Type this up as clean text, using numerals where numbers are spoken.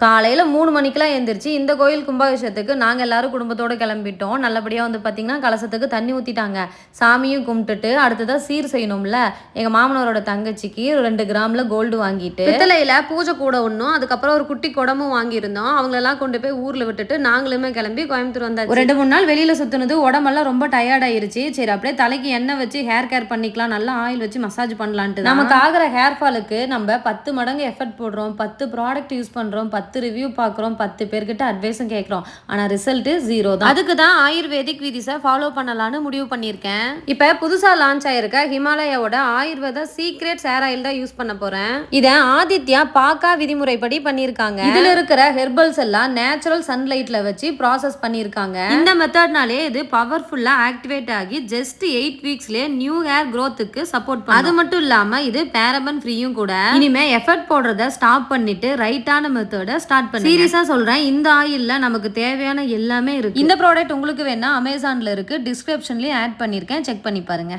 காலையில் 3 மணிக்கெலாம் எழுந்திரிச்சு இந்த கோயில் கும்பாபிஷேகத்துக்கு நாங்கள் எல்லாரும் குடும்பத்தோடு கிளம்பிட்டோம். நல்லபடியாக வந்து பார்த்திங்கன்னா கலசத்துக்கு தண்ணி ஊற்றிட்டாங்க. சாமியும் கும்பிட்டுட்டு அடுத்ததாக சீர் செய்யணும்ல. எங்கள் மாமனாரோட தங்கச்சிக்கு 2 கிராமில் கோல்டு வாங்கிட்டு பித்தளையில் பூஜை கூட ஒன்றும் அதுக்கப்புறம் ஒரு குட்டி குடமும் வாங்கியிருந்தோம். அவங்களெல்லாம் கொண்டு போய் ஊரில் விட்டுட்டு நாங்களுமே கிளம்பி கோயம்புத்தூர் வந்தாச்சு. ஒரு 2-3 நாள் வெளியில் சுற்றுனது உடம்பெல்லாம் ரொம்ப டயர்ட் ஆயிருச்சு. சரி அப்படியே தலைக்கு எண்ணெய் வச்சு ஹேர் கேர் பண்ணிக்கலாம், நல்லா ஆயில் வச்சு மசாஜ் பண்ணலான்ட்டு நமக்கு ஆகிற ஹேர் ஃபாலுக்கு நம்ம 10 மடங்கு எஃபர்ட் போடுறோம், 10 ப்ராடக்ட் யூஸ் பண்ணுறோம், 10 ரிவ்யூ பார்க்குறோம், 10 பேர்கிட்ட அட்வைஸும் கேட்குறோம். ஆனால் ரிசல்ட்டு 0 தான். அதுக்கு தான் ஆயுர்வேதிக் விதிஸை ஃபாலோ பண்ணலான்னு முடிவு பண்ணியிருக்கேன். இப்போ புதுசாக லான்ச் ஆயிருக்க ஹிமாலயாவோட ஆயுர்வேத சீக்ரெட் ஹேர் ஆயில் தான் யூஸ் பண்ண போகிறேன். இதை ஆதித்யா பாக்கா விதிமுறைப்படி பண்ணியிருக்காங்க. இதில் இருக்கிற ஹெர்பல்ஸ் எல்லாம் நேச்சுரல் சன்லைட்டில் வச்சு ப்ராசஸ் பண்ணியிருக்காங்க. இந்த மெத்தட்னாலே இது பவர்ஃபுல்லாக ஆக்டிவேட் ஆகி ஜஸ்ட் 8 வீக்ஸ்லேயே நியூ ஹேர் க்ரோத்துக்கு சப்போர்ட் பண்ணும். அது மட்டும் இல்லாமல் இது பேரபன் ஃப்ரீயும் கூட. இனிமே எஃபர்ட் போடுறத ஸ்டாப் பண்ணிட்டு ரைட்டான மெத்தட ஸ்டார்ட் பண்ணி சீரியஸா சொல்றேன். இந்த ஆயில்ல நமக்கு தேவையான எல்லாமே இருக்கு. இந்த ப்ராடக்ட் உங்களுக்கு வேணா அமேசான்ல இருக்கு, டிஸ்கிரிப்ஷன்லயும் ஆட் பண்ணிருக்கேன், செக் பண்ணி பாருங்க.